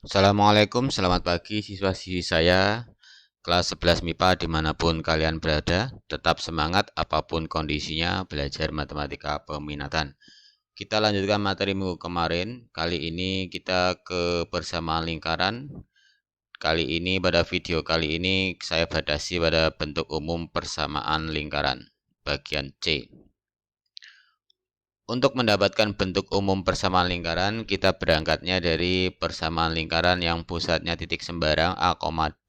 Assalamualaikum, selamat pagi siswa-siswi saya kelas 11 MIPA dimanapun kalian berada. Tetap semangat apapun kondisinya belajar matematika peminatan. Kita lanjutkan materi minggu kemarin. Kali ini kita ke persamaan lingkaran. Kali ini pada video kali ini saya batasi pada bentuk umum persamaan lingkaran bagian C. Untuk mendapatkan bentuk umum persamaan lingkaran, kita berangkatnya dari persamaan lingkaran yang pusatnya titik sembarang A,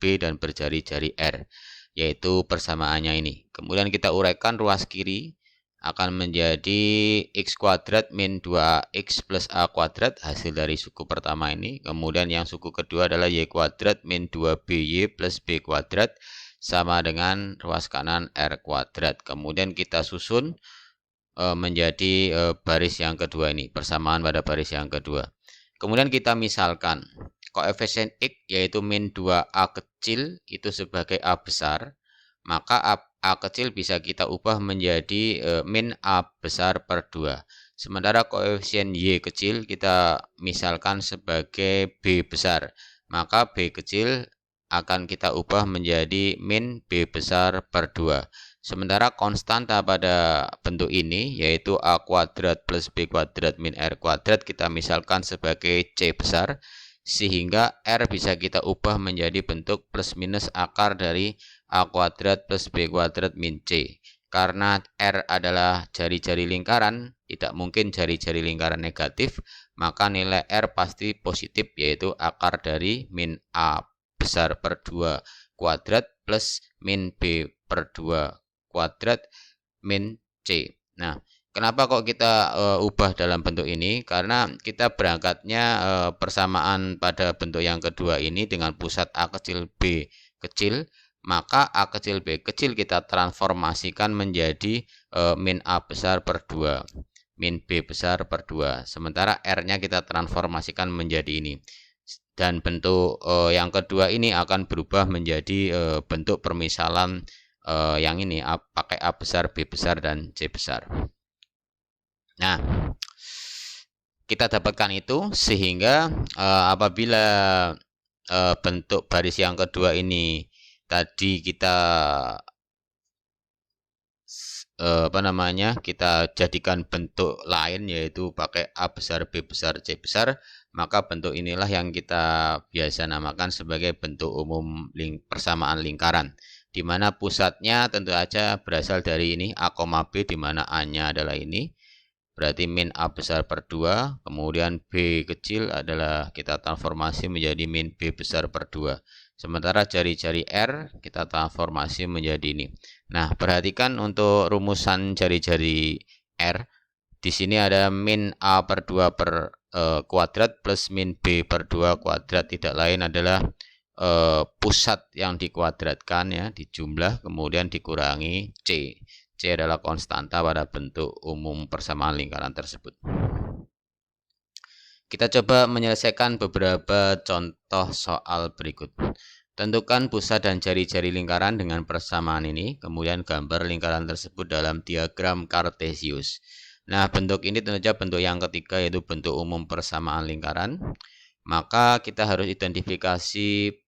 B dan berjari-jari R, yaitu persamaannya ini. Kemudian kita uraikan ruas kiri akan menjadi X kuadrat min 2X plus A kuadrat, hasil dari suku pertama ini. Kemudian yang suku kedua adalah Y kuadrat min 2BY plus B kuadrat, sama dengan ruas kanan R kuadrat. Kemudian kita susun menjadi baris yang kedua ini, persamaan pada baris yang kedua. Kemudian kita misalkan koefisien X yaitu min 2A kecil itu sebagai A besar, maka A kecil bisa kita ubah menjadi min A besar per 2. Sementara koefisien Y kecil kita misalkan sebagai B besar, maka B kecil akan kita ubah menjadi min B besar per 2. Sementara konstanta pada bentuk ini yaitu A kuadrat plus B kuadrat min R kuadrat kita misalkan sebagai C besar, sehingga R bisa kita ubah menjadi bentuk plus minus akar dari A kuadrat plus B kuadrat min C. Karena R adalah jari-jari lingkaran, tidak mungkin jari-jari lingkaran negatif, maka nilai R pasti positif, yaitu akar dari min A besar per 2 kuadrat plus min B per 2 kuadrat min C. Nah, kenapa kok kita ubah dalam bentuk ini? Karena kita berangkatnya persamaan pada bentuk yang kedua ini dengan pusat A kecil B kecil, maka A kecil B kecil kita transformasikan menjadi min A besar per 2, min B besar per 2. Sementara R-nya kita transformasikan menjadi ini. Dan bentuk yang kedua ini akan berubah menjadi bentuk permisalan yang ini pakai A besar, B besar, dan C besar. Nah, kita dapatkan itu sehingga apabila bentuk baris yang kedua ini tadi kita kita jadikan bentuk lain yaitu pakai A besar, B besar, C besar, maka bentuk inilah yang kita biasa namakan sebagai bentuk umum persamaan lingkaran, di mana pusatnya tentu saja berasal dari ini A, B, di mana A-nya adalah ini, berarti min A besar per 2, kemudian B kecil adalah kita transformasi menjadi min B besar per 2. Sementara jari-jari R kita transformasi menjadi ini. Nah, perhatikan untuk rumusan jari-jari R. Di sini ada min A per 2 per kuadrat plus min B per 2 kuadrat, tidak lain adalah pusat yang dikuadratkan ya, dijumlah kemudian dikurangi C. C adalah konstanta pada bentuk umum persamaan lingkaran tersebut. Kita coba menyelesaikan beberapa contoh soal berikut. Tentukan pusat dan jari-jari lingkaran dengan persamaan ini, kemudian gambar lingkaran tersebut dalam diagram Cartesius. Nah, bentuk ini tentu saja bentuk yang ketiga, yaitu bentuk umum persamaan lingkaran. Maka kita harus identifikasi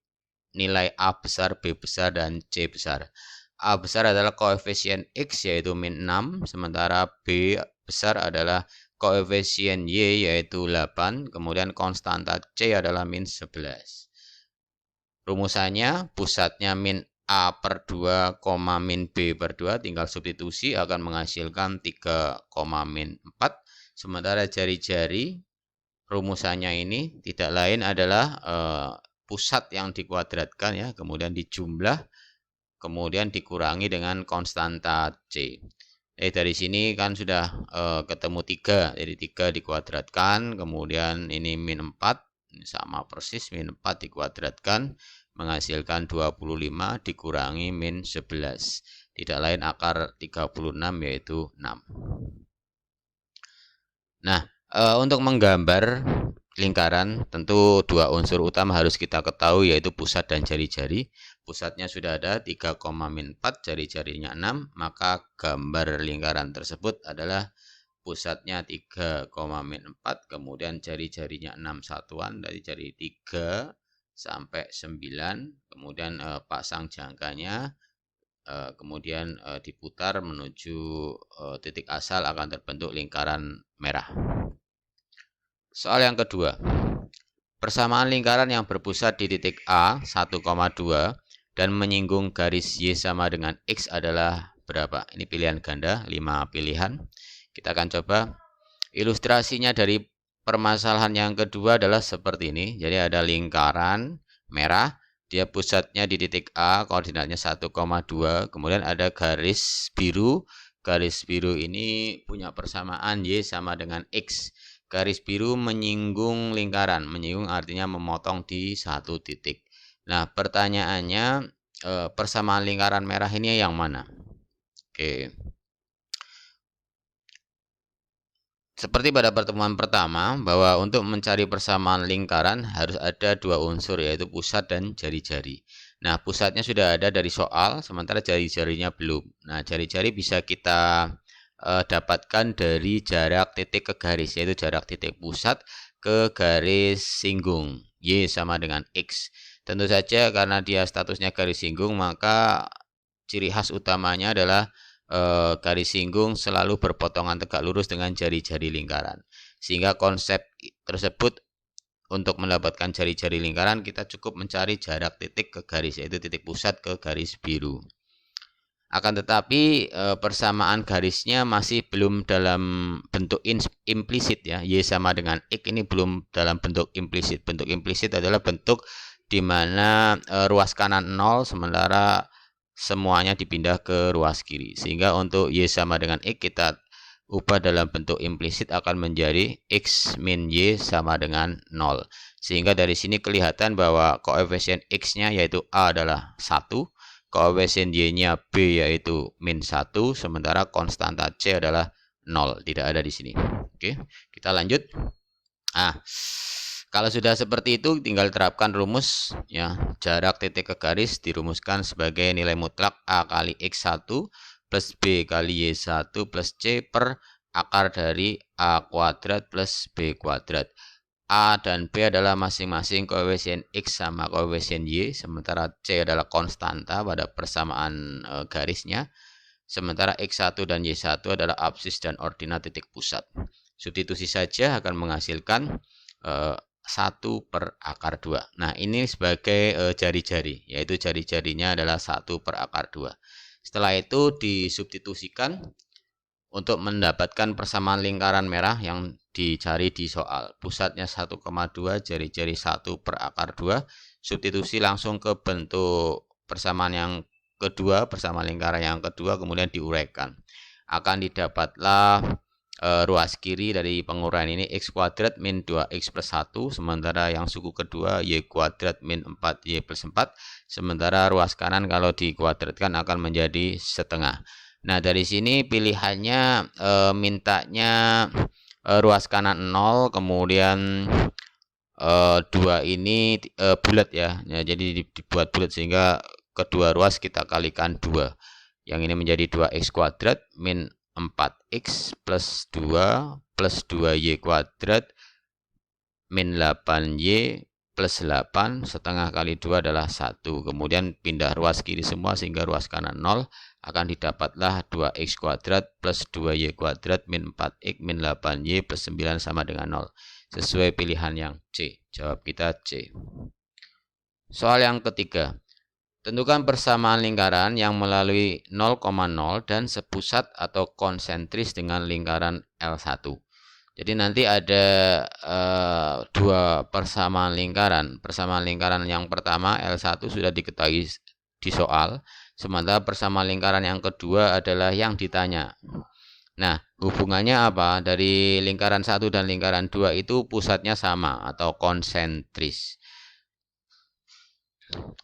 nilai A besar, B besar, dan C besar. A besar adalah koefisien X yaitu min 6, sementara B besar adalah koefisien Y yaitu 8, kemudian konstanta C adalah min 11. Rumusannya pusatnya min A per 2, min B per 2, tinggal substitusi akan menghasilkan 3, min 4. Sementara jari-jari rumusannya ini tidak lain adalah pusat yang dikuadratkan ya, kemudian dijumlah, kemudian dikurangi dengan konstanta C. Dari sini kan sudah ketemu 3, jadi 3 dikuadratkan, kemudian ini min 4, ini sama persis, min 4 dikuadratkan, menghasilkan 25 dikurangi min 11. Tidak lain akar 36 yaitu 6. Nah, untuk menggambar lingkaran tentu dua unsur utama harus kita ketahui yaitu pusat dan jari-jari. Pusatnya sudah ada 3, min 4, jari-jarinya 6, maka gambar lingkaran tersebut adalah pusatnya 3,-4, kemudian jari-jarinya 6 satuan dari jari 3 sampai 9, kemudian pasang jangkanya, kemudian diputar menuju titik asal, akan terbentuk lingkaran merah. Soal yang kedua, persamaan lingkaran yang berpusat di titik A 1,2 dan menyinggung garis Y sama dengan X adalah berapa? Ini pilihan ganda, 5 pilihan. Kita akan coba. Ilustrasinya dari permasalahan yang kedua adalah seperti ini. Jadi ada lingkaran merah, dia pusatnya di titik A, koordinatnya 1,2, kemudian ada garis biru. Garis biru ini punya persamaan Y sama dengan X. Garis biru menyinggung lingkaran, menyinggung artinya memotong di satu titik. Nah, pertanyaannya, persamaan lingkaran merah ini yang mana? Oke. Seperti pada pertemuan pertama, bahwa untuk mencari persamaan lingkaran harus ada dua unsur, yaitu pusat dan jari-jari. Nah, pusatnya sudah ada dari soal, sementara jari-jarinya belum. Nah, jari-jari bisa kita dapatkan dari jarak titik ke garis, yaitu jarak titik pusat ke garis singgung. Y sama dengan X. Tentu saja karena dia statusnya garis singgung, maka ciri khas utamanya adalah garis singgung selalu berpotongan tegak lurus dengan jari-jari lingkaran. Sehingga konsep tersebut, untuk mendapatkan jari-jari lingkaran kita cukup mencari jarak titik ke garis, yaitu titik pusat ke garis biru. Akan tetapi persamaan garisnya masih belum dalam bentuk implisit ya. Y sama dengan X ini belum dalam bentuk implisit. Bentuk implisit adalah bentuk di mana ruas kanan 0 sementara semuanya dipindah ke ruas kiri. Sehingga untuk Y sama dengan X kita ubah dalam bentuk implisit akan menjadi X min Y sama dengan 0. Sehingga dari sini kelihatan bahwa koefisien X-nya yaitu A adalah 1. Koefisien Y-nya B yaitu min 1. Sementara konstanta C adalah 0. Tidak ada di sini. Oke, kita lanjut. Kalau sudah seperti itu tinggal terapkan rumus ya. Jarak titik ke garis dirumuskan sebagai nilai mutlak A kali X1 plus B kali Y1 plus C per akar dari A kuadrat plus B kuadrat. A dan B adalah masing-masing koefisien X sama koefisien Y, sementara C adalah konstanta pada persamaan garisnya. Sementara X1 dan Y1 adalah absis dan ordinat titik pusat. Substitusi saja akan menghasilkan 1 per akar 2. Nah, ini sebagai jari-jari, yaitu jari-jarinya adalah 1 per akar 2. Setelah itu disubstitusikan untuk mendapatkan persamaan lingkaran merah yang dicari di soal. Pusatnya 1,2, jari-jari 1 per akar 2. Substitusi langsung ke bentuk persamaan yang kedua, persamaan lingkaran yang kedua, kemudian diuraikan. Akan didapatlah ruas kiri dari penguraian ini X kuadrat min 2X plus 1, sementara yang suku kedua Y kuadrat min 4Y plus 4, sementara ruas kanan kalau dikuadratkan akan menjadi setengah. Nah, dari sini pilihannya mintanya ruas kanan 0, kemudian 2 ini bulat ya. Jadi dibuat bulat sehingga kedua ruas kita kalikan 2. Yang ini menjadi 2X kuadrat min 4X plus 2 plus 2Y kuadrat min 8Y plus 8, setengah kali 2 adalah 1. Kemudian pindah ruas kiri semua sehingga ruas kanan 0, akan didapatlah 2X kuadrat plus 2Y kuadrat min 4X min 8Y plus 9 sama dengan 0. Sesuai pilihan yang C. Jawab kita C. Soal yang ketiga. Tentukan persamaan lingkaran yang melalui 0,0 dan sepusat atau konsentris dengan lingkaran L1. Jadi nanti ada dua persamaan lingkaran. Persamaan lingkaran yang pertama L1 sudah diketahui di soal, sementara persamaan lingkaran yang kedua adalah yang ditanya. Nah, hubungannya apa? Dari lingkaran 1 dan lingkaran 2 itu pusatnya sama atau konsentris.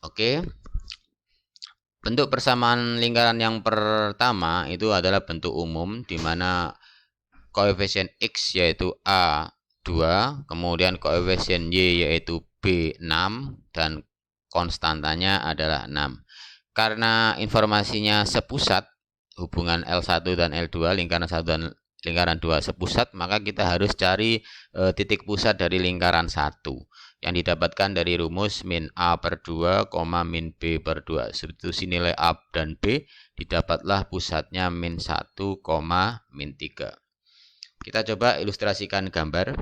Oke. Bentuk persamaan lingkaran yang pertama itu adalah bentuk umum di mana koefisien X yaitu A 2, kemudian koefisien Y yaitu B 6 dan konstantanya adalah 6. Karena informasinya sepusat, hubungan L1 dan L2, lingkaran 1 dan lingkaran 2 sepusat, maka kita harus cari titik pusat dari lingkaran 1 yang didapatkan dari rumus min A per 2, min B per 2. Substitusi nilai A dan B, didapatlah pusatnya min 1, min 3. Kita coba ilustrasikan gambar.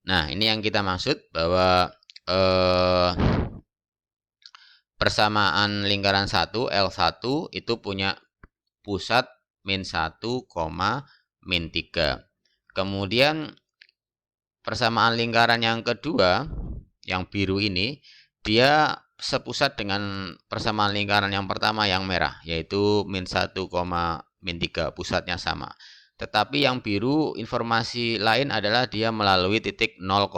Nah, ini yang kita maksud bahwa persamaan lingkaran 1, L1 itu punya pusat min 1, min 3. Kemudian persamaan lingkaran yang kedua, yang biru ini, dia sepusat dengan persamaan lingkaran yang pertama yang merah, yaitu min 1, min 3, pusatnya sama. Tetapi yang biru informasi lain adalah dia melalui titik 0,0.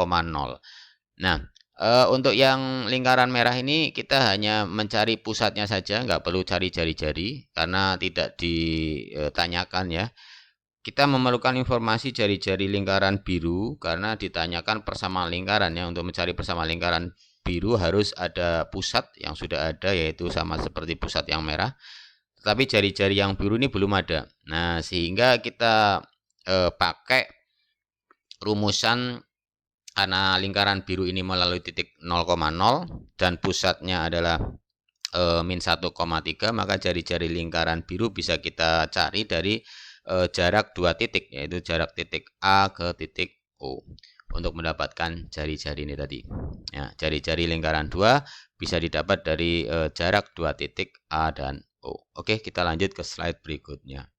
Nah, untuk yang lingkaran merah ini kita hanya mencari pusatnya saja, nggak perlu cari jari-jari karena tidak ditanyakan ya. Kita memerlukan informasi jari-jari lingkaran biru karena ditanyakan persamaan lingkaran ya. Untuk mencari persamaan lingkaran biru harus ada pusat yang sudah ada, yaitu sama seperti pusat yang merah. Tetapi jari-jari yang biru ini belum ada. Nah, sehingga kita pakai rumusan. Karena lingkaran biru ini melalui titik 0,0 dan pusatnya adalah min 1,3, maka jari-jari lingkaran biru bisa kita cari dari jarak 2 titik, yaitu jarak titik A ke titik O untuk mendapatkan jari-jari ini tadi. Ya, jari-jari lingkaran 2 bisa didapat dari jarak 2 titik A dan O. Oke, kita lanjut ke slide berikutnya.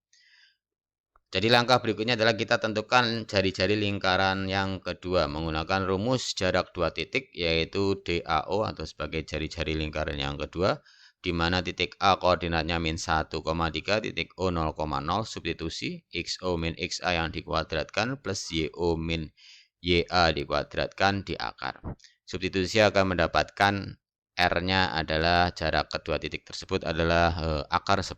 Jadi langkah berikutnya adalah kita tentukan jari-jari lingkaran yang kedua menggunakan rumus jarak 2 titik, yaitu DAO atau sebagai jari-jari lingkaran yang kedua, di mana titik A koordinatnya min 1,3, titik O 0,0, substitusi XO min XA yang dikuadratkan plus YO min YA dikuadratkan di akar. Substitusi akan mendapatkan R-nya adalah jarak kedua titik tersebut adalah akar 10.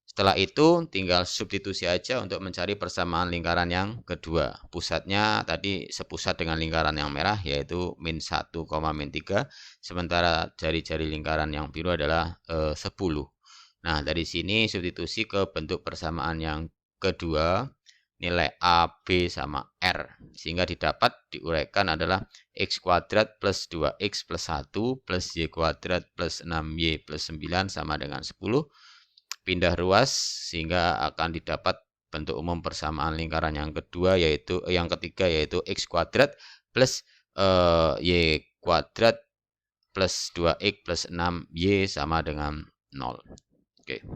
Setelah itu tinggal substitusi aja untuk mencari persamaan lingkaran yang kedua. Pusatnya tadi sepusat dengan lingkaran yang merah, yaitu min 1, min 3. Sementara jari-jari lingkaran yang biru adalah 10. Nah, dari sini substitusi ke bentuk persamaan yang kedua, nilai A, B, sama R. Sehingga diuraikan adalah X kuadrat plus 2X plus 1 plus Y kuadrat plus 6Y plus 9 sama dengan 10. Pindah ruas sehingga akan didapat bentuk umum persamaan lingkaran yang kedua, yaitu yang ketiga, yaitu X kuadrat plus Y kuadrat plus 2X plus 6Y sama dengan 0. Oke.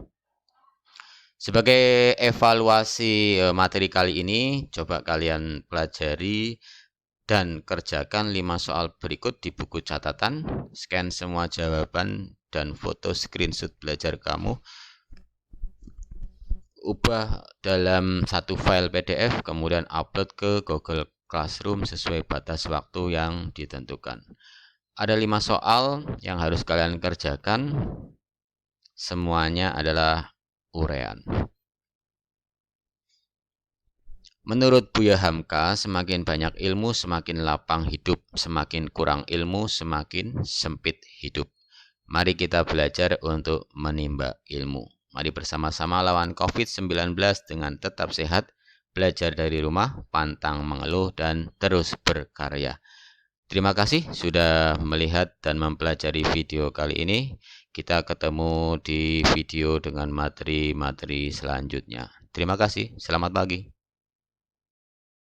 Sebagai evaluasi materi kali ini, coba kalian pelajari dan kerjakan 5 soal berikut di buku catatan. Scan semua jawaban dan foto screenshot belajar kamu. Ubah dalam satu file PDF, kemudian upload ke Google Classroom sesuai batas waktu yang ditentukan. Ada 5 soal yang harus kalian kerjakan. Semuanya adalah uraian. Menurut Buya Hamka, semakin banyak ilmu semakin lapang hidup, semakin kurang ilmu semakin sempit hidup. Mari kita belajar untuk menimba ilmu. Mari bersama-sama lawan COVID-19 dengan tetap sehat, belajar dari rumah, pantang mengeluh, dan terus berkarya. Terima kasih sudah melihat dan mempelajari video kali ini. Kita ketemu di video dengan materi-materi selanjutnya. Terima kasih, selamat pagi.